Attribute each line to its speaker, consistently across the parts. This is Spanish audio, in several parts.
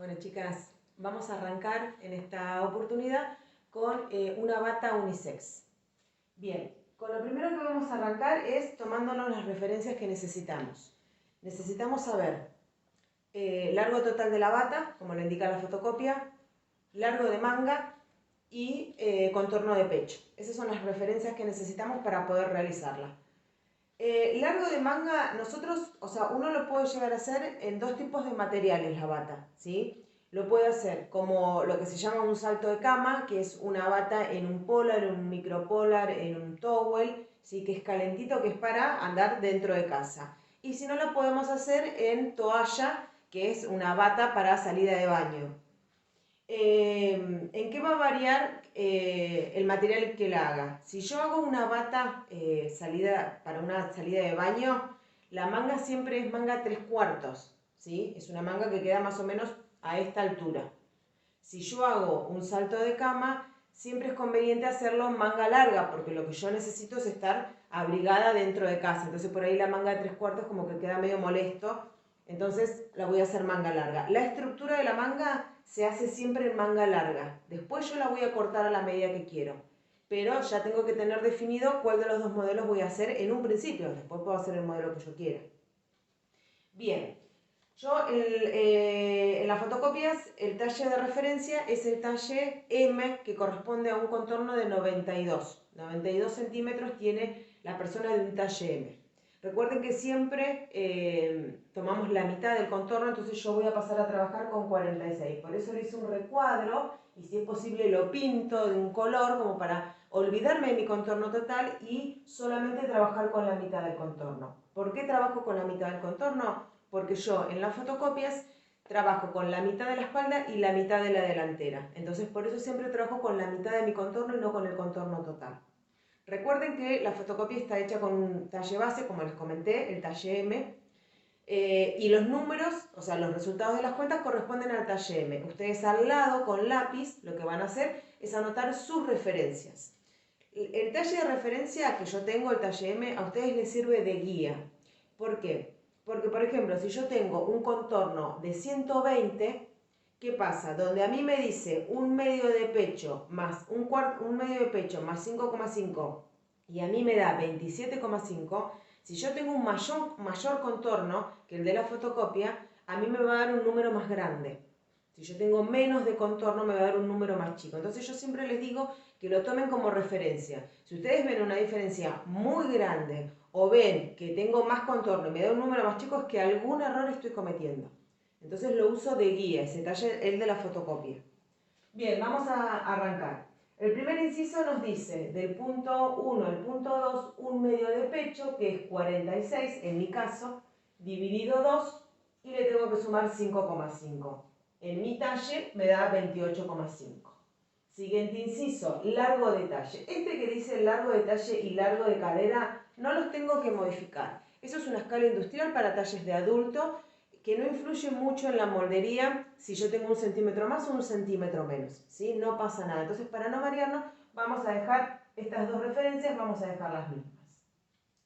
Speaker 1: Bueno, chicas, vamos a arrancar en esta oportunidad con una bata unisex. Bien, con lo primero que vamos a arrancar es tomándonos las referencias que necesitamos. Necesitamos saber largo total de la bata, como lo indica la fotocopia, largo de manga y contorno de pecho. Esas son las referencias que necesitamos para poder realizarla. Largo de manga, uno lo puede llegar a hacer en dos tipos de materiales la bata, ¿sí? Lo puede hacer como lo que se llama un salto de cama, que es una bata en un polar, en un micropolar, en un towel, ¿sí? Que es calentito, que es para andar dentro de casa. Y si no, lo podemos hacer en toalla, que es una bata para salida de baño. ¿En qué va a variar el material que la haga? Si yo hago una bata para una salida de baño, la manga siempre es manga 3/4, ¿sí? Es una manga que queda más o menos a esta altura. Si yo hago un salto de cama, siempre es conveniente hacerlo manga larga, porque lo que yo necesito es estar abrigada dentro de casa. Entonces por ahí la manga de 3/4 como que queda medio molesto. Entonces la voy a hacer manga larga. La estructura de la manga se hace siempre en manga larga. Después yo la voy a cortar a la medida que quiero. Pero ya tengo que tener definido cuál de los dos modelos voy a hacer en un principio. Después puedo hacer el modelo que yo quiera. Bien. Yo en las fotocopias el talle de referencia es el talle M, que corresponde a un contorno de 92. 92 centímetros tiene la persona de un talle M. Recuerden que siempre tomamos la mitad del contorno, entonces yo voy a pasar a trabajar con 46. Por eso le hice un recuadro y si es posible lo pinto de un color como para olvidarme de mi contorno total y solamente trabajar con la mitad del contorno. ¿Por qué trabajo con la mitad del contorno? Porque yo en las fotocopias trabajo con la mitad de la espalda y la mitad de la delantera. Entonces por eso siempre trabajo con la mitad de mi contorno y no con el contorno total. Recuerden que la fotocopia está hecha con un talle base, como les comenté, el talle M, y los números, o sea, los resultados de las cuentas corresponden al talle M. Ustedes al lado, con lápiz, lo que van a hacer es anotar sus referencias. El talle de referencia que yo tengo, el talle M, a ustedes les sirve de guía. ¿Por qué? Porque, por ejemplo, si yo tengo un contorno de 120, ¿qué pasa? Donde a mí me dice un medio de pecho más un medio de pecho más 5,5 y a mí me da 27,5, si yo tengo un mayor contorno que el de la fotocopia, a mí me va a dar un número más grande. Si yo tengo menos de contorno, me va a dar un número más chico. Entonces yo siempre les digo que lo tomen como referencia. Si ustedes ven una diferencia muy grande o ven que tengo más contorno y me da un número más chico, es que algún error estoy cometiendo. Entonces lo uso de guía, ese talle, el de la fotocopia. Bien, vamos a arrancar. El primer inciso nos dice, del punto 1 al punto 2, un medio de pecho, que es 46 en mi caso, dividido 2, y le tengo que sumar 5,5. En mi talle me da 28,5. Siguiente inciso, largo de talle. Este que dice largo de talle y largo de cadera, no los tengo que modificar. Eso es una escala industrial para talles de adulto que no influye mucho en la moldería si yo tengo 1 centímetro más o 1 centímetro menos, ¿sí? No pasa nada. Entonces, para no variarnos, vamos a dejar estas dos referencias, vamos a dejar las mismas.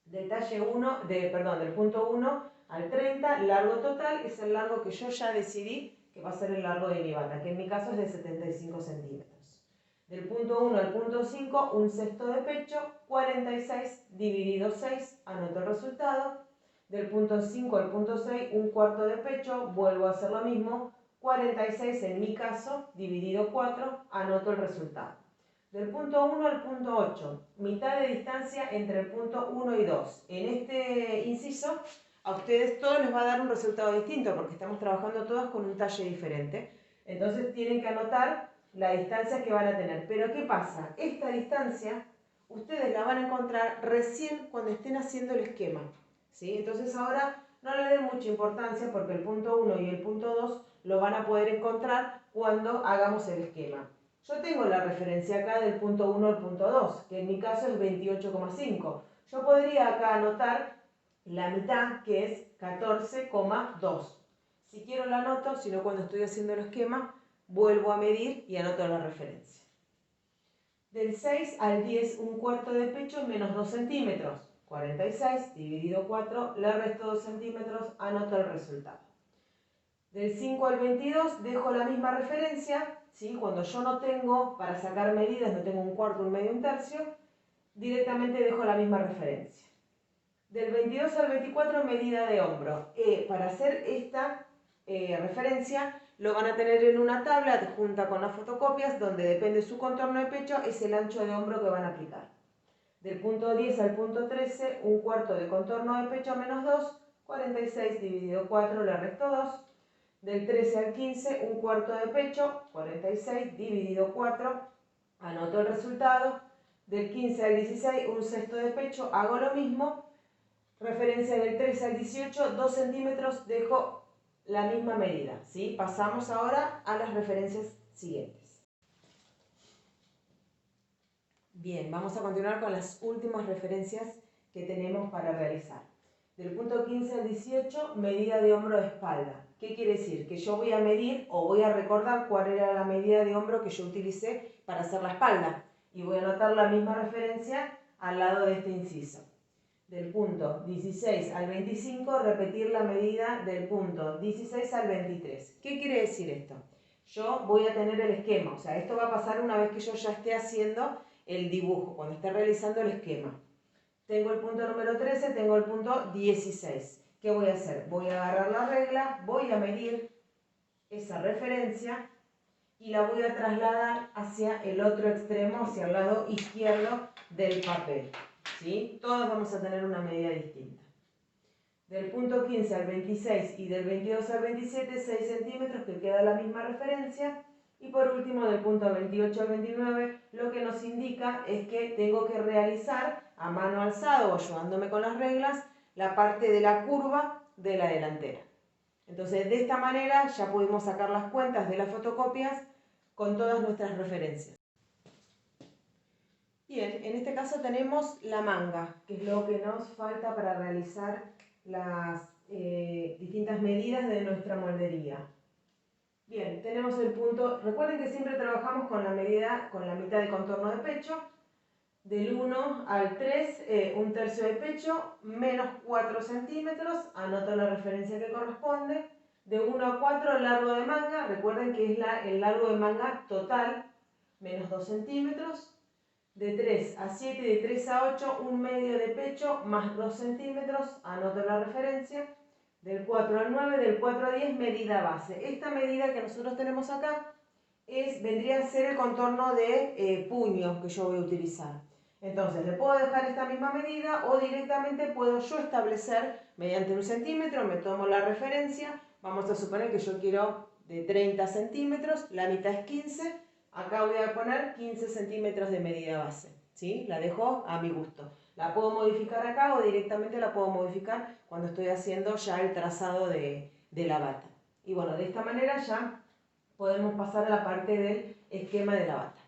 Speaker 1: Del punto 1 al 30, largo total es el largo que yo ya decidí que va a ser el largo de mi bata, que en mi caso es de 75 centímetros. Del punto 1 al punto 5, un sexto de pecho, 46 dividido 6, anoto el resultado. Del punto 5 al punto 6, un cuarto de pecho, vuelvo a hacer lo mismo, 46 en mi caso, dividido 4, anoto el resultado. Del punto 1 al punto 8, mitad de distancia entre el punto 1 y 2. En este inciso, a ustedes todos les va a dar un resultado distinto porque estamos trabajando todos con un talle diferente. Entonces tienen que anotar la distancia que van a tener. Pero ¿qué pasa? Esta distancia ustedes la van a encontrar recién cuando estén haciendo el esquema, ¿sí? Entonces ahora no le den mucha importancia porque el punto 1 y el punto 2 lo van a poder encontrar cuando hagamos el esquema. Yo tengo la referencia acá del punto 1 al punto 2, que en mi caso es 28,5. Yo podría acá anotar la mitad, que es 14,2. Si quiero la anoto, si no cuando estoy haciendo el esquema, vuelvo a medir y anoto la referencia. Del 6 al 10, un cuarto de pecho menos 2 centímetros. 46 dividido 4, le resto 2 centímetros, anoto el resultado. Del 5 al 22 dejo la misma referencia, ¿sí? Cuando yo no tengo, para sacar medidas, no tengo un cuarto, un medio, un tercio, directamente dejo la misma referencia. Del 22 al 24, medida de hombro. Para hacer esta referencia, lo van a tener en una tabla adjunta con las fotocopias, donde depende su contorno de pecho, es el ancho de hombro que van a aplicar. Del punto 10 al punto 13, un cuarto de contorno de pecho menos 2, 46 dividido 4, le resto 2. Del 13 al 15, un cuarto de pecho, 46 dividido 4, anoto el resultado. Del 15 al 16, un sexto de pecho, hago lo mismo. Referencia del 13 al 18, 2 centímetros, dejo la misma medida, ¿sí? Pasamos ahora a las referencias siguientes. Bien, vamos a continuar con las últimas referencias que tenemos para realizar. Del punto 15 al 18, medida de hombro de espalda. ¿Qué quiere decir? Que yo voy a medir o voy a recordar cuál era la medida de hombro que yo utilicé para hacer la espalda. Y voy a anotar la misma referencia al lado de este inciso. Del punto 16 al 25, repetir la medida del punto 16 al 23. ¿Qué quiere decir esto? Yo voy a tener el esquema, o sea, esto va a pasar una vez que yo ya esté haciendo el dibujo, cuando esté realizando el esquema. Tengo el punto número 13, tengo el punto 16. ¿Qué voy a hacer? Voy a agarrar la regla, voy a medir esa referencia y la voy a trasladar hacia el otro extremo, hacia el lado izquierdo del papel. ¿Sí? Todos vamos a tener una medida distinta. Del punto 15 al 26 y del 22 al 27, 6 centímetros, que queda la misma referencia. Y por último, del punto 28 al 29, lo que nos indica es que tengo que realizar a mano alzada o ayudándome con las reglas la parte de la curva de la delantera. Entonces, de esta manera ya pudimos sacar las cuentas de las fotocopias con todas nuestras referencias. Bien, en este caso tenemos la manga, que es lo que nos falta para realizar las distintas medidas de nuestra moldería. Bien, tenemos el punto, recuerden que siempre trabajamos con la medida, con la mitad de contorno de pecho, del 1 al 3, un tercio de pecho, menos 4 centímetros, anoto la referencia que corresponde, de 1 a 4 largo de manga, recuerden que es el largo de manga total, menos 2 centímetros, de 3 a 7, de 3 a 8, un medio de pecho, más 2 centímetros, anoto la referencia, del 4 al 9, del 4 a 10, medida base. Esta medida que nosotros tenemos acá vendría a ser el contorno de puño que yo voy a utilizar. Entonces, le puedo dejar esta misma medida o directamente puedo yo establecer mediante un centímetro, me tomo la referencia, vamos a suponer que yo quiero de 30 centímetros, la mitad es 15, acá voy a poner 15 centímetros de medida base, ¿sí? La dejo a mi gusto. La puedo modificar acá o directamente la puedo modificar cuando estoy haciendo ya el trazado de la bata. Y bueno, de esta manera ya podemos pasar a la parte del esquema de la bata.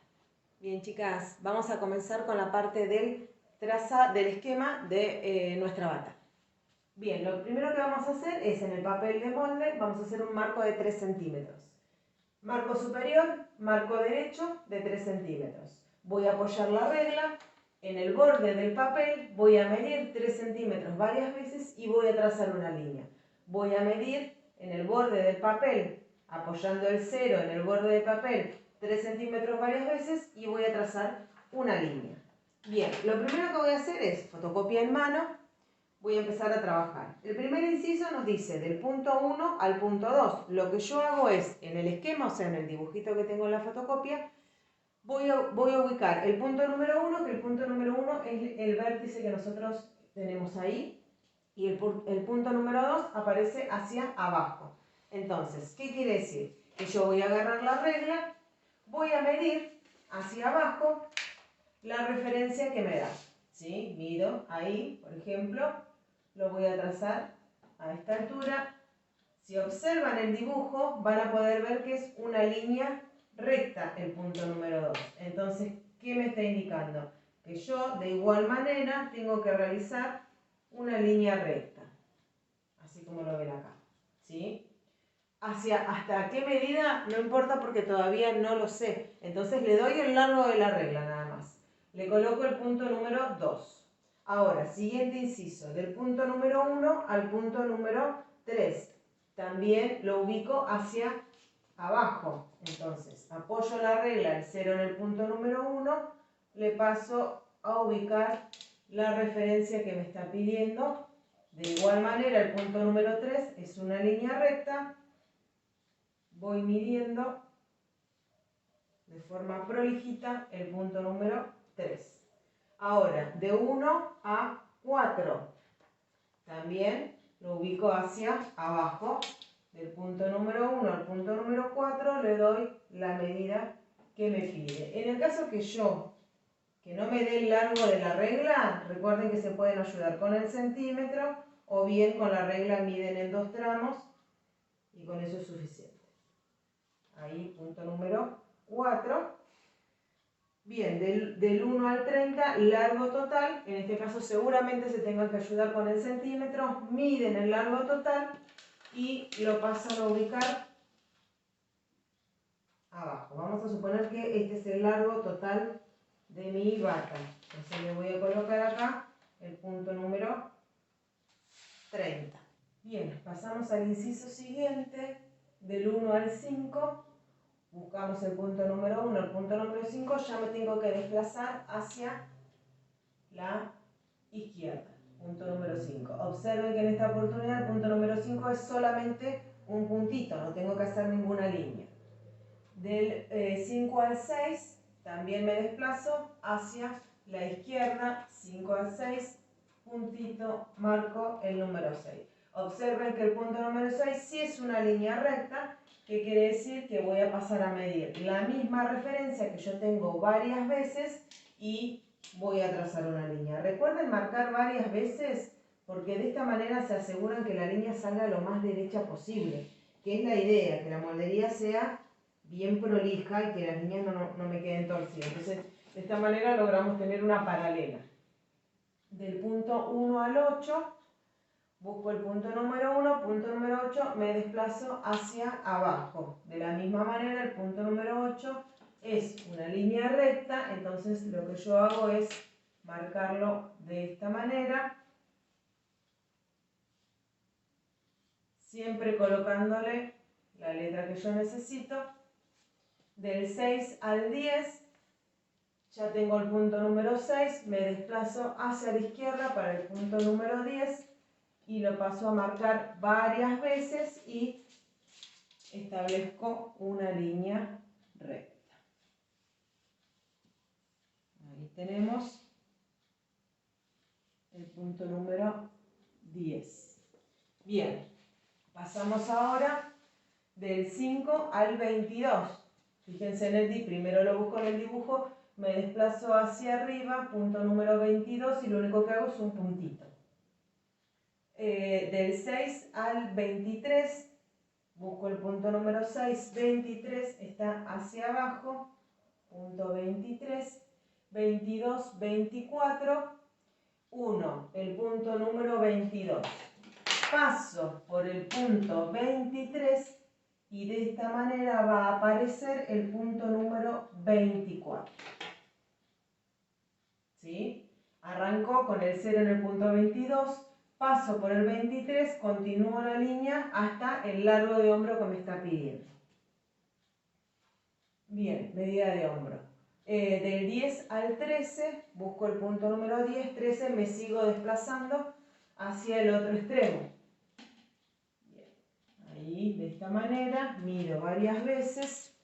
Speaker 1: Bien, chicas, vamos a comenzar con la parte del esquema de nuestra bata. Bien, lo primero que vamos a hacer es en el papel de molde, vamos a hacer un marco de 3 centímetros. Marco superior, marco derecho de 3 centímetros. Voy a apoyar la regla en el borde del papel, voy a medir 3 centímetros varias veces y voy a trazar una línea. Voy a medir en el borde del papel, apoyando el 0 en el borde del papel, 3 centímetros varias veces y voy a trazar una línea. Bien, lo primero que voy a hacer es fotocopia en mano, voy a empezar a trabajar. El primer inciso nos dice del punto 1 al punto 2. Lo que yo hago es, en el esquema, o sea, en el dibujito que tengo en la fotocopia, voy a ubicar el punto número 1, que el punto número 1 es el vértice que nosotros tenemos ahí, y el punto número 2 aparece hacia abajo. Entonces, ¿qué quiere decir? Que yo voy a agarrar la regla, voy a medir hacia abajo la referencia que me da. ¿Sí? Mido ahí, por ejemplo, lo voy a trazar a esta altura. Si observan el dibujo, van a poder ver que es una línea recta el punto número 2. Entonces, ¿qué me está indicando? Que yo, de igual manera, tengo que realizar una línea recta. Así como lo ven acá. ¿Sí? ¿Hasta qué medida? No importa porque todavía no lo sé. Entonces, le doy el largo de la regla nada más. Le coloco el punto número 2. Ahora, siguiente inciso, del punto número 1 al punto número 3. también lo ubico hacia abajo. Entonces, apoyo la regla, el 0 en el punto número 1, le paso a ubicar la referencia que me está pidiendo. De igual manera, el punto número 3 es una línea recta. Voy midiendo de forma prolijita el punto número 3. Ahora, de 1 a 4, también lo ubico hacia abajo. Del punto número 1 al punto número 4 le doy la medida que me pide. En el caso que no me dé el largo de la regla, recuerden que se pueden ayudar con el centímetro o bien con la regla miden en 2 tramos y con eso es suficiente. Ahí, punto número 4. Bien, del 1 al 30, largo total. En este caso seguramente se tengan que ayudar con el centímetro. Miden el largo total y lo pasan a ubicar abajo. Vamos a suponer que este es el largo total de mi bata. Entonces le voy a colocar acá el punto número 30. Bien, pasamos al inciso siguiente, del 1 al 5. Buscamos el punto número 1, el punto número 5, ya me tengo que desplazar hacia la izquierda. Punto número 5. Observen que en esta oportunidad el punto número 5 es solamente un puntito, no tengo que hacer ninguna línea. Del 5 al 6 también me desplazo hacia la izquierda, 5 al 6, puntito, marco el número 6. Observen que el punto número 6 sí es una línea recta, que quiere decir que voy a pasar a medir la misma referencia que yo tengo varias veces y voy a trazar una línea. Recuerden marcar varias veces porque de esta manera se aseguran que la línea salga lo más derecha posible, que es la idea, que la moldería sea bien prolija y que las líneas no me queden torcidas. Entonces, de esta manera logramos tener una paralela. Del punto 1 al 8, busco el punto número 1, punto número 8, me desplazo hacia abajo. De la misma manera, el punto número 8 es una línea recta, entonces lo que yo hago es marcarlo de esta manera, siempre colocándole la letra que yo necesito. Del 6 al 10, ya tengo el punto número 6, me desplazo hacia la izquierda para el punto número 10 y lo paso a marcar varias veces y establezco una línea recta. Ahí tenemos el punto número 10. Bien, pasamos ahora del 5 al 22. Fíjense en el primero lo busco en el dibujo, me desplazo hacia arriba, punto número 22 y lo único que hago es un puntito. Del 6 al 23, busco el punto número 6, 23 está hacia abajo, punto 23, 22, 24, 1, el punto número 22. Paso por el punto 23 y de esta manera va a aparecer el punto número 24. ¿Sí? Arranco con el 0 en el punto 22, paso por el 23, continúo la línea hasta el largo de hombro que me está pidiendo. Bien, medida de hombro. Del 10 al 13, busco el punto número 10, 13, me sigo desplazando hacia el otro extremo. Ahí, de esta manera, mido varias veces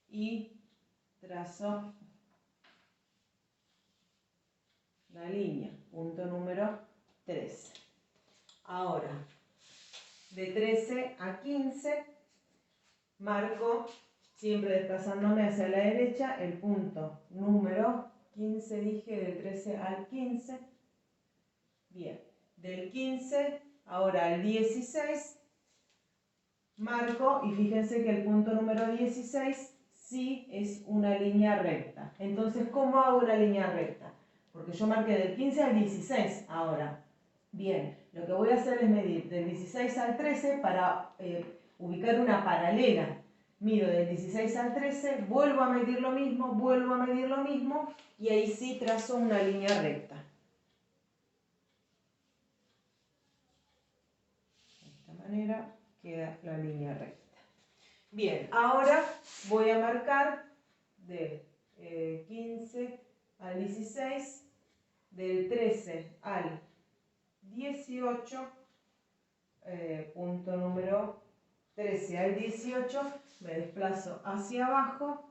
Speaker 1: y trazo la línea, punto número 13. Ahora, de 13 a 15, marco, siempre desplazándome hacia la derecha, el punto número 15, dije, del 13 al 15. Bien, del 15, ahora al 16, marco y fíjense que el punto número 16 sí es una línea recta. Entonces, ¿cómo hago una línea recta? Porque yo marqué del 15 al 16 ahora. Bien, lo que voy a hacer es medir del 16 al 13 para ubicar una paralela. Mido del 16 al 13, vuelvo a medir lo mismo, vuelvo a medir lo mismo y ahí sí trazo una línea recta. De esta manera queda la línea recta. Bien, ahora voy a marcar de 15 al 16, del 13 al 18, punto número 13 al 18, me desplazo hacia abajo.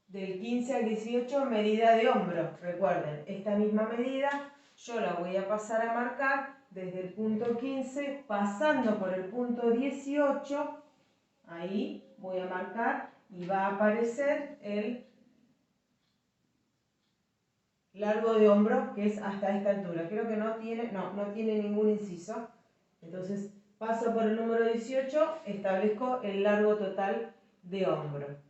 Speaker 1: Del 15 al 18, medida de hombro. Recuerden, esta misma medida yo la voy a pasar a marcar desde el punto 15, pasando por el punto 18. Ahí voy a marcar y va a aparecer el largo de hombro, que es hasta esta altura. Creo que no tiene ningún inciso. Entonces paso por el número 18, establezco el largo total de hombro.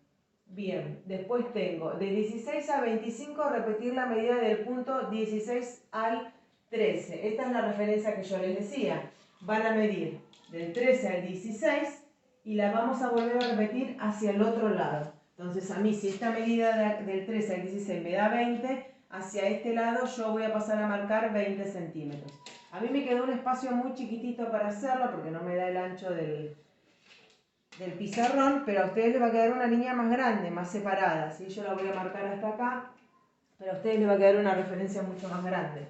Speaker 1: Bien, después tengo de 16 a 25 repetir la medida del punto 16 al 13. Esta es la referencia que yo les decía. Van a medir del 13 al 16 y la vamos a volver a repetir hacia el otro lado. Entonces a mí, si esta medida del 13 al 16 me da 20, hacia este lado yo voy a pasar a marcar 20 centímetros. A mí me quedó un espacio muy chiquitito para hacerlo porque no me da el ancho del pizarrón, pero a ustedes les va a quedar una línea más grande, más separada, ¿sí? Yo la voy a marcar hasta acá, pero a ustedes les va a quedar una referencia mucho más grande.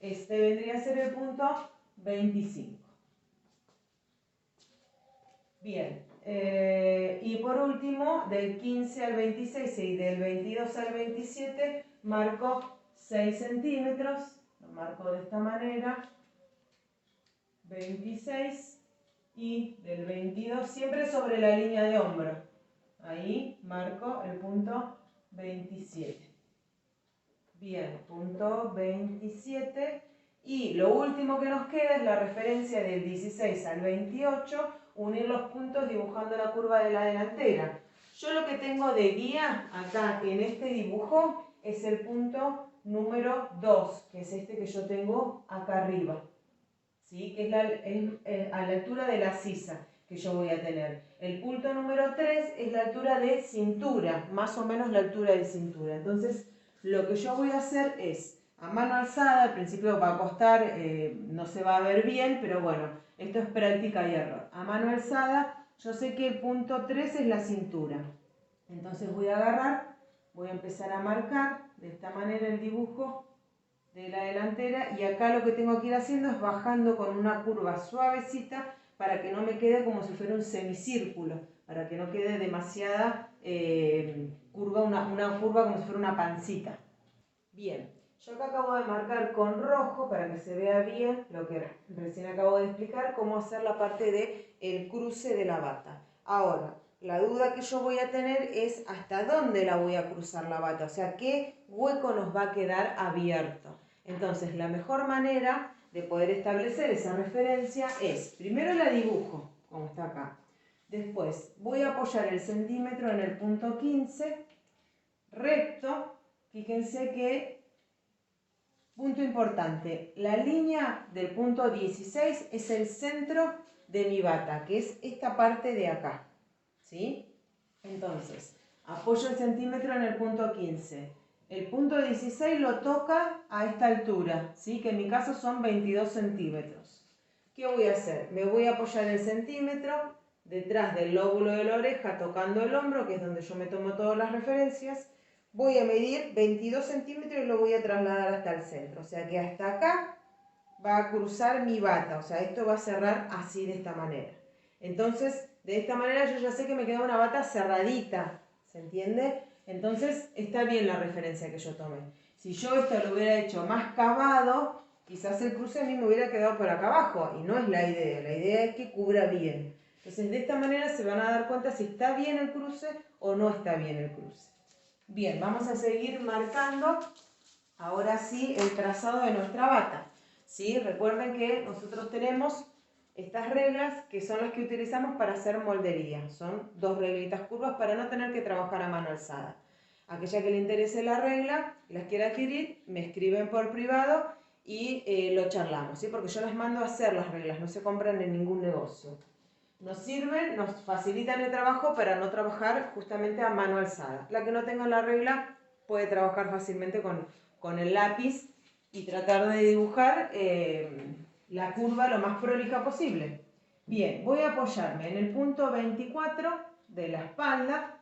Speaker 1: Este vendría a ser el punto 25. Bien, y por último, del 15 al 26 y del 22 al 27, marco 6 centímetros, lo marco de esta manera, 26, y del 22 siempre sobre la línea de hombro. Ahí marco el punto 27. Bien, punto 27. Y lo último que nos queda es la referencia del 16 al 28, unir los puntos dibujando la curva de la delantera. Yo lo que tengo de guía acá en este dibujo es el punto número 2, que es este que yo tengo acá arriba. ¿Sí? Que es a la altura de la sisa que yo voy a tener. El punto número 3 es la altura de cintura, más o menos la altura de cintura. Entonces, lo que yo voy a hacer es, a mano alzada, al principio va a costar, no se va a ver bien, pero bueno, esto es práctica y error. A mano alzada, yo sé que el punto 3 es la cintura. Entonces voy a agarrar, voy a empezar a marcar de esta manera el dibujo de la delantera, y acá lo que tengo que ir haciendo es bajando con una curva suavecita para que no me quede como si fuera un semicírculo, para que no quede demasiada curva, una curva como si fuera una pancita. Bien, yo acá acabo de marcar con rojo para que se vea bien lo que recién acabo de explicar, cómo hacer la parte del cruce de la bata. Ahora, la duda que yo voy a tener es hasta dónde la voy a cruzar la bata, o sea, qué hueco nos va a quedar abierto. Entonces, la mejor manera de poder establecer esa referencia es, primero la dibujo, como está acá. Después, voy a apoyar el centímetro en el punto 15, recto. Fíjense que, punto importante, la línea del punto 16 es el centro de mi bata, que es esta parte de acá. ¿Sí? Entonces, apoyo el centímetro en el punto 15. El punto 16 lo toca a esta altura, ¿sí? Que en mi caso son 22 centímetros. ¿Qué voy a hacer? Me voy a apoyar el centímetro detrás del lóbulo de la oreja, tocando el hombro, que es donde yo me tomo todas las referencias. Voy a medir 22 centímetros y lo voy a trasladar hasta el centro. O sea que hasta acá va a cruzar mi bata. O sea, esto va a cerrar así, de esta manera. Entonces, de esta manera yo ya sé que me queda una bata cerradita, ¿se entiende? Entonces está bien la referencia que yo tomé. Si yo esto lo hubiera hecho más cavado, quizás el cruce a mí me hubiera quedado por acá abajo, y no es la idea es que cubra bien. Entonces de esta manera se van a dar cuenta si está bien el cruce o no está bien el cruce. Bien, vamos a seguir marcando ahora sí el trazado de nuestra bata. ¿Sí? Recuerden que nosotros tenemos estas reglas que son las que utilizamos para hacer moldería. Son 2 reglitas curvas para no tener que trabajar a mano alzada. Aquella que le interese la regla, las quiera adquirir, me escriben por privado y lo charlamos, ¿sí? Porque yo las mando a hacer las reglas, no se compran en ningún negocio. Nos sirven, nos facilitan el trabajo para no trabajar justamente a mano alzada. La que no tenga la regla puede trabajar fácilmente con el lápiz y tratar de dibujar la curva lo más prolija posible. Bien, voy a apoyarme en el punto 24 de la espalda,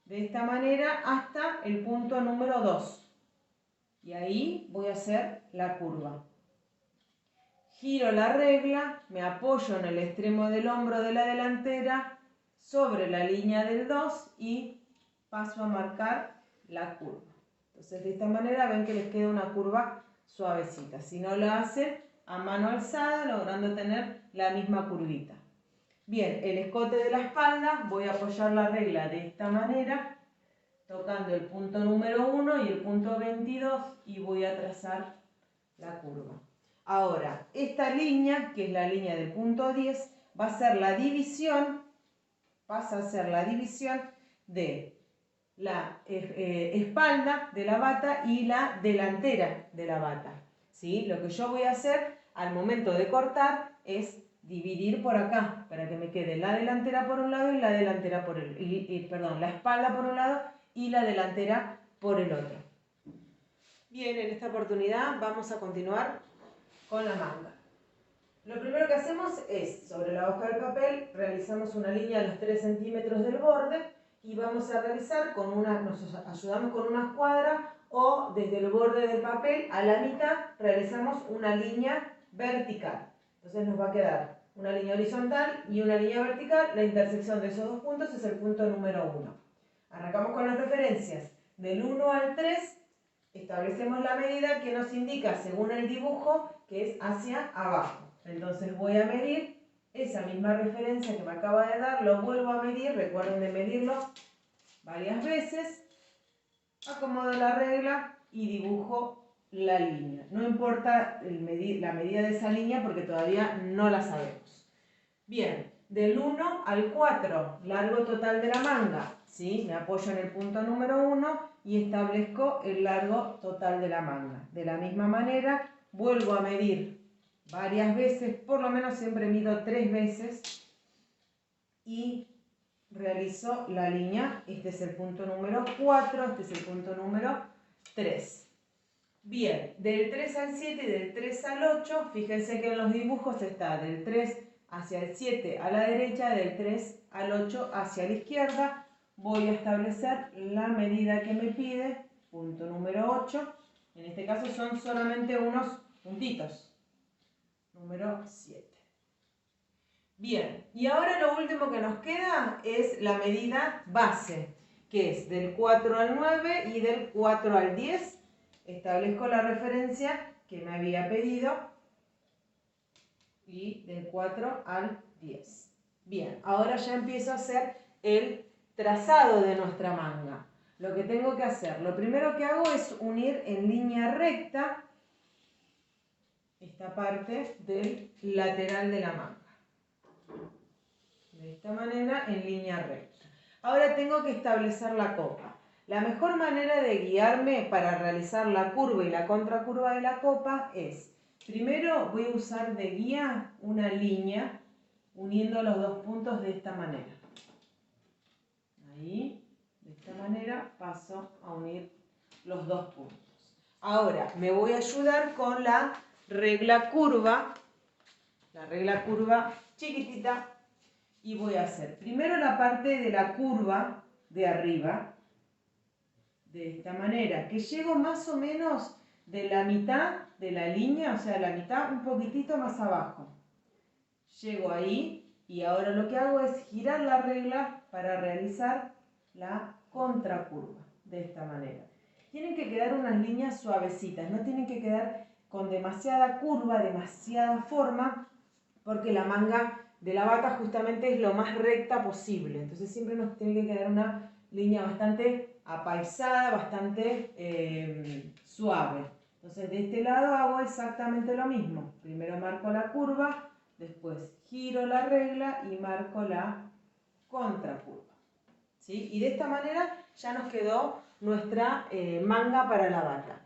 Speaker 1: de esta manera hasta el punto número 2. Y ahí voy a hacer la curva. Giro la regla, me apoyo en el extremo del hombro de la delantera sobre la línea del 2 y paso a marcar la curva. Entonces de esta manera ven que les queda una curva suavecita. Si no la hacen a mano alzada, logrando tener la misma curvita. Bien, el escote de la espalda, voy a apoyar la regla de esta manera, tocando el punto número 1 y el punto 22 y voy a trazar la curva. Ahora, esta línea, que es la línea del punto 10, va a ser la división, pasa a ser la división de la espalda de la bata y la delantera de la bata. ¿Sí? Lo que yo voy a hacer al momento de cortar es dividir por acá, para que me quede la delantera por un lado y la delantera por el, perdón, la espalda por un lado y la delantera por el otro. Bien, en esta oportunidad vamos a continuar con la manga. Lo primero que hacemos es, sobre la hoja de papel, realizamos una línea a los 3 centímetros del borde y vamos a realizar con nos ayudamos con una escuadra o desde el borde del papel a la mitad realizamos una línea vertical. Entonces nos va a quedar una línea horizontal y una línea vertical. La intersección de esos dos puntos es el punto número 1. Arrancamos con las referencias. Del 1 al 3 establecemos la medida que nos indica, según el dibujo, que es hacia abajo. Entonces voy a medir esa misma referencia que me acaba de dar, lo vuelvo a medir, recuerden de medirlo varias veces, acomodo la regla y dibujo la línea. No importa la medida de esa línea porque todavía no la sabemos. Bien, del 1 al 4, largo total de la manga, ¿sí? Me apoyo en el punto número 1 y establezco el largo total de la manga. De la misma manera, vuelvo a medir varias veces, por lo menos siempre mido 3 veces y realizo la línea. Este es el punto número 4, este es el punto número 3. Bien, del 3 al 7 y del 3 al 8, fíjense que en los dibujos está del 3 hacia el 7 a la derecha, del 3 al 8 hacia la izquierda. Voy a establecer la medida que me pide, punto número 8. En este caso son solamente unos puntitos. Número 7. Bien, y ahora lo último que nos queda es la medida base, que es del 4 al 9 y del 4 al 10. Establezco la referencia que me había pedido y del 4 al 10. Bien, ahora ya empiezo a hacer el trazado de nuestra manga. Lo que tengo que hacer, lo primero que hago es unir en línea recta esta parte del lateral de la manga. De esta manera, en línea recta. Ahora tengo que establecer la copa. La mejor manera de guiarme para realizar la curva y la contracurva de la copa es, primero voy a usar de guía una línea uniendo los dos puntos de esta manera. Ahí, de esta manera, paso a unir los dos puntos. Ahora, me voy a ayudar con la regla curva chiquitita, y voy a hacer primero la parte de la curva de arriba, de esta manera, que llego más o menos de la mitad de la línea, o sea, la mitad un poquitito más abajo. Llego ahí y ahora lo que hago es girar la regla para realizar la contracurva, de esta manera. Tienen que quedar unas líneas suavecitas, no tienen que quedar con demasiada curva, demasiada forma, porque la manga de la bata justamente es lo más recta posible. Entonces siempre nos tiene que quedar una línea bastante apaisada, bastante suave. Entonces de este lado hago exactamente lo mismo. Primero marco la curva, después giro la regla y marco la contracurva. ¿Sí? Y de esta manera ya nos quedó nuestra manga para la bata.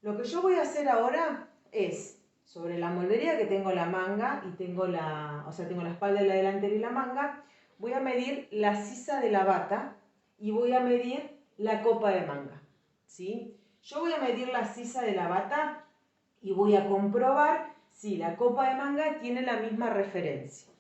Speaker 1: Lo que yo voy a hacer ahora es, sobre la moldería que tengo la manga y tengo tengo la espalda y la delantera y la manga, voy a medir la sisa de la bata y voy a medir la copa de manga, ¿sí? Yo voy a medir la sisa de la bata y voy a comprobar si la copa de manga tiene la misma referencia.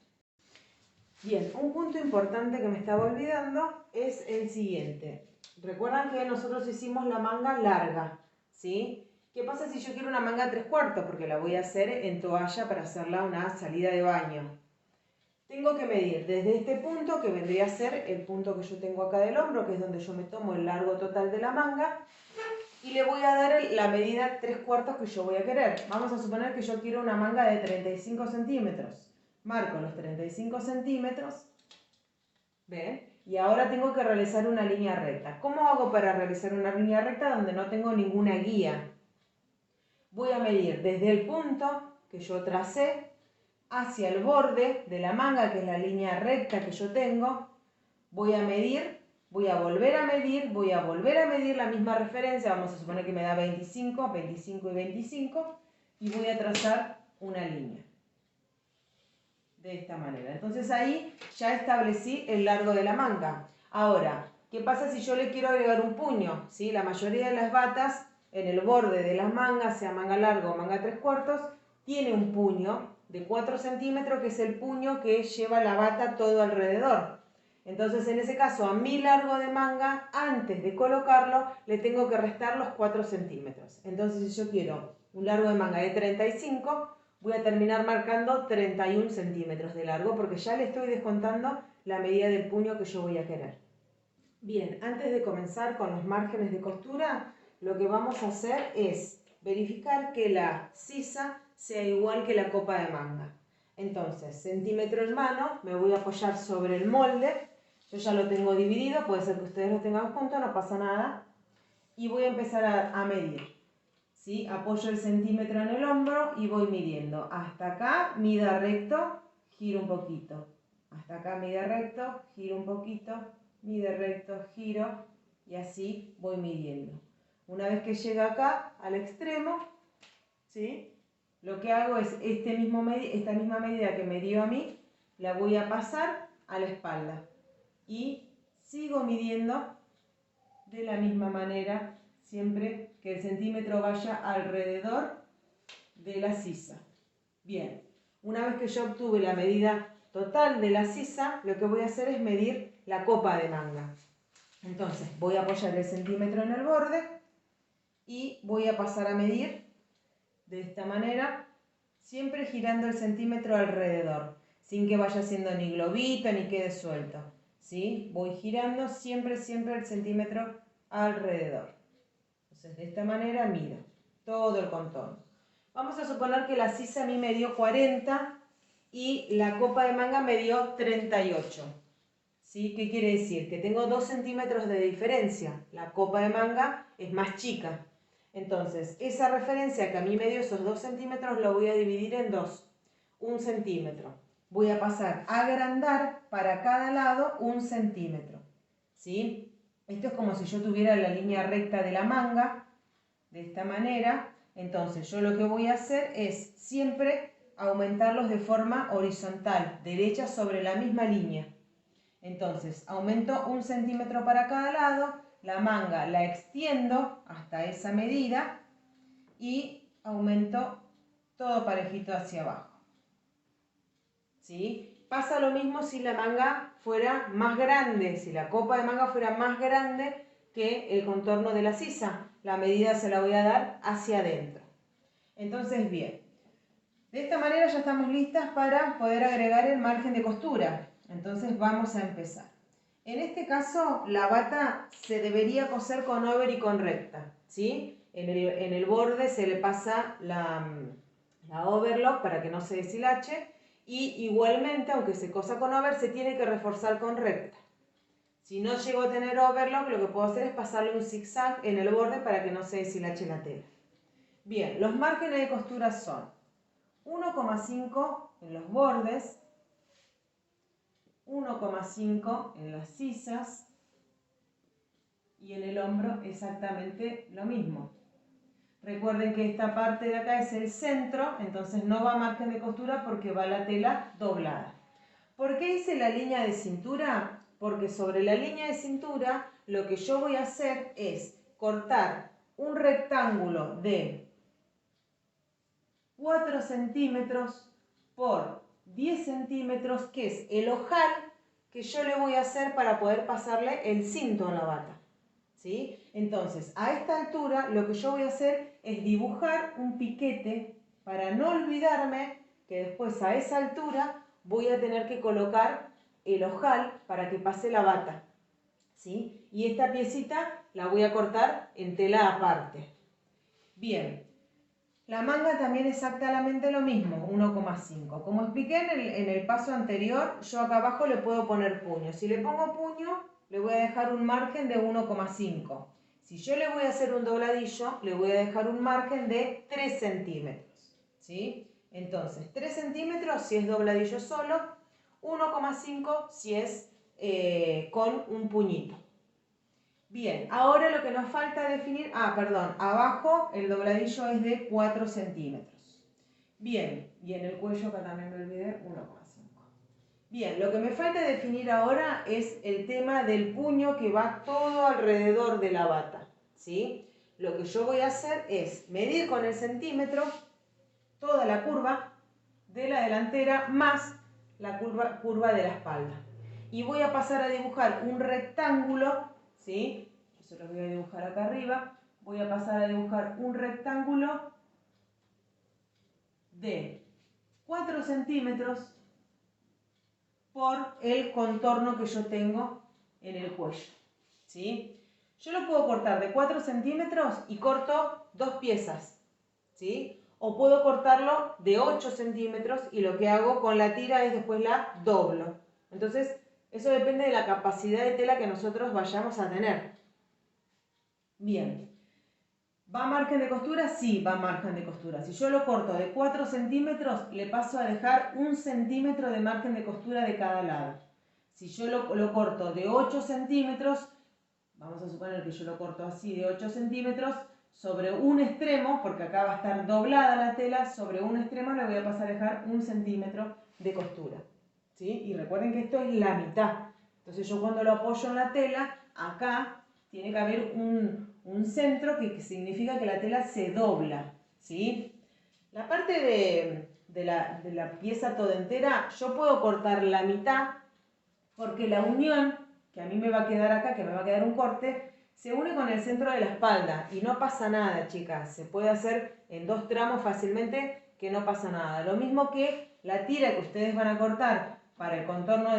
Speaker 1: Bien, un punto importante que me estaba olvidando es el siguiente. Recuerdan que nosotros hicimos la manga larga, ¿sí? ¿Qué pasa si yo quiero una manga 3/4? Porque la voy a hacer en toalla para hacerla una salida de baño. Tengo que medir desde este punto, que vendría a ser el punto que yo tengo acá del hombro, que es donde yo me tomo el largo total de la manga, y le voy a dar la medida 3/4 que yo voy a querer. Vamos a suponer que yo quiero una manga de 35 centímetros. Marco los 35 centímetros, ¿ven? Y ahora tengo que realizar una línea recta. ¿Cómo hago para realizar una línea recta donde no tengo ninguna guía? Voy a medir desde el punto que yo tracé hacia el borde de la manga, que es la línea recta que yo tengo. Voy a medir, voy a volver a medir, voy a volver a medir la misma referencia. Vamos a suponer que me da 25, 25 y 25. Y voy a trazar una línea. De esta manera. Entonces ahí ya establecí el largo de la manga. Ahora, ¿qué pasa si yo le quiero agregar un puño? ¿Sí? La mayoría de las batas en el borde de las mangas, sea manga larga o manga 3/4, tiene un puño de 4 centímetros, que es el puño que lleva la bata todo alrededor. Entonces en ese caso a mi largo de manga, antes de colocarlo, le tengo que restar los 4 centímetros. Entonces si yo quiero un largo de manga de 35, voy a terminar marcando 31 centímetros de largo porque ya le estoy descontando la medida del puño que yo voy a querer. Bien, antes de comenzar con los márgenes de costura, lo que vamos a hacer es verificar que la sisa sea igual que la copa de manga. Entonces, centímetro en mano, me voy a apoyar sobre el molde. Yo ya lo tengo dividido, puede ser que ustedes lo tengan junto, no pasa nada. Y voy a empezar a medir. ¿Sí? Apoyo el centímetro en el hombro y voy midiendo. Hasta acá, mida recto, giro un poquito. Hasta acá, mida recto, giro un poquito, mide recto, giro y así voy midiendo. Una vez que llega acá, al extremo, ¿sí? Lo que hago es esta misma medida que me dio a mí, la voy a pasar a la espalda. Y sigo midiendo de la misma manera, siempre que el centímetro vaya alrededor de la sisa. Bien, una vez que yo obtuve la medida total de la sisa, lo que voy a hacer es medir la copa de manga. Entonces voy a apoyar el centímetro en el borde y voy a pasar a medir de esta manera, siempre girando el centímetro alrededor, sin que vaya haciendo ni globito ni quede suelto. ¿Sí? Voy girando siempre el centímetro alrededor. Entonces de esta manera mido todo el contorno. Vamos a suponer que la sisa a mí me dio 40 y la copa de manga me dio 38. ¿Sí? ¿Qué quiere decir? Que tengo 2 centímetros de diferencia. La copa de manga es más chica. Entonces, esa referencia que a mí me dio esos 2 centímetros lo voy a dividir en 2. 1 centímetro. Voy a pasar a agrandar para cada lado 1 centímetro. ¿Sí? Esto es como si yo tuviera la línea recta de la manga, de esta manera. Entonces yo lo que voy a hacer es siempre aumentarlos de forma horizontal, derecha sobre la misma línea. Entonces aumento 1 centímetro para cada lado, la manga la extiendo hasta esa medida y aumento todo parejito hacia abajo. ¿Sí? Pasa lo mismo si la manga fuera más grande, si la copa de manga fuera más grande que el contorno de la sisa. La medida se la voy a dar hacia adentro. Entonces, bien, de esta manera ya estamos listas para poder agregar el margen de costura. Entonces vamos a empezar. En este caso, la bata se debería coser con over y con recta, ¿sí? En el borde se le pasa la overlock para que no se deshilache. Y igualmente, aunque se cosa con over, se tiene que reforzar con recta. Si no llego a tener overlock, lo que puedo hacer es pasarle un zigzag en el borde para que no se deshilache la tela. Bien, los márgenes de costura son 1,5 en los bordes, 1,5 en las sisas y en el hombro exactamente lo mismo. Recuerden que esta parte de acá es el centro, entonces no va margen de costura porque va la tela doblada. ¿Por qué hice la línea de cintura? Porque sobre la línea de cintura lo que yo voy a hacer es cortar un rectángulo de 4 centímetros por 10 centímetros, que es el ojal que yo le voy a hacer para poder pasarle el cinto a la bata, ¿sí? Entonces, a esta altura lo que yo voy a hacer es dibujar un piquete para no olvidarme que después a esa altura voy a tener que colocar el ojal para que pase la bata, ¿sí? Y esta piecita la voy a cortar en tela aparte. Bien, la manga también exactamente lo mismo, 1,5. Como expliqué en el paso anterior, yo acá abajo le puedo poner puño. Si le pongo puño, le voy a dejar un margen de 1,5. Si yo le voy a hacer un dobladillo, le voy a dejar un margen de 3 centímetros, ¿sí? Entonces, 3 centímetros si es dobladillo solo, 1,5 si es con un puñito. Bien, ahora lo que nos falta definir, abajo el dobladillo es de 4 centímetros. Bien, y en el cuello acá también me olvidé, 1,5. Bien, lo que me falta definir ahora es el tema del puño que va todo alrededor de la bata, ¿sí? Lo que yo voy a hacer es medir con el centímetro toda la curva de la delantera más la curva de la espalda. Y voy a pasar a dibujar un rectángulo, ¿sí? Yo se lo voy a dibujar acá arriba. Voy a pasar a dibujar un rectángulo de 4 centímetros por el contorno que yo tengo en el cuello, ¿sí? Yo lo puedo cortar de 4 centímetros y corto 2 piezas, ¿sí? O puedo cortarlo de 8 centímetros y lo que hago con la tira es después la doblo. Entonces, eso depende de la capacidad de tela que nosotros vayamos a tener. Bien. ¿Va a margen de costura? Sí, va a margen de costura. Si yo lo corto de 4 centímetros, le paso a dejar 1 centímetro de margen de costura de cada lado. Si yo lo corto de 8 centímetros, vamos a suponer que yo lo corto así de 8 centímetros, sobre un extremo, porque acá va a estar doblada la tela, sobre un extremo le voy a pasar a dejar 1 centímetro de costura, ¿sí? Y recuerden que esto es la mitad. Entonces yo cuando lo apoyo en la tela, acá tiene que haber un centro que significa que la tela se dobla, ¿sí? La parte de la pieza toda entera, yo puedo cortar la mitad, porque la unión que a mí me va a quedar acá, que me va a quedar un corte, se une con el centro de la espalda y no pasa nada, chicas. Se puede hacer en 2 tramos fácilmente que no pasa nada. Lo mismo que la tira que ustedes van a cortar para el contorno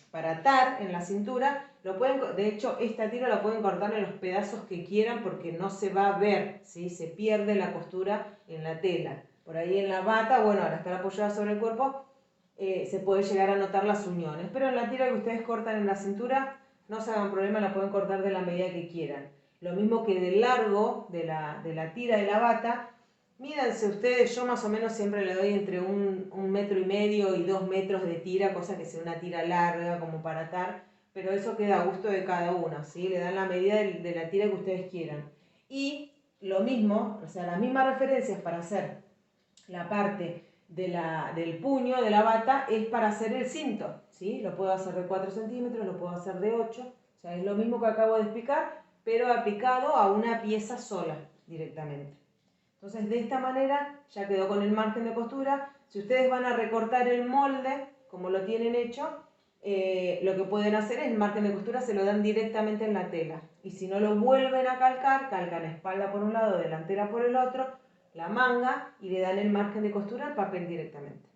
Speaker 1: para atar en la cintura, de hecho esta tira la pueden cortar en los pedazos que quieran porque no se va a ver, ¿sí? Se pierde la costura en la tela. Por ahí en la bata, bueno, al estar apoyada sobre el cuerpo, se puede llegar a notar las uniones, pero en la tira que ustedes cortan en la cintura, no se hagan problema, la pueden cortar de la medida que quieran. Lo mismo que del largo de la tira de la bata, mídanse ustedes, yo más o menos siempre le doy entre un metro y medio y 2 metros de tira, cosa que sea una tira larga como para atar, pero eso queda a gusto de cada uno, ¿sí? Le dan la medida de la tira que ustedes quieran. Y lo mismo, o sea, las mismas referencias para hacer la parte del puño de la bata es para hacer el cinto, ¿sí? Lo puedo hacer de 4 centímetros, lo puedo hacer de 8, o sea, es lo mismo que acabo de explicar, pero aplicado a una pieza sola directamente. Entonces, de esta manera ya quedó con el margen de costura. Si ustedes van a recortar el molde, como lo tienen hecho, lo que pueden hacer es el margen de costura se lo dan directamente en la tela. Y si no lo vuelven a calcar, calcan espalda por un lado, delantera por el otro, la manga y le dan el margen de costura al papel directamente.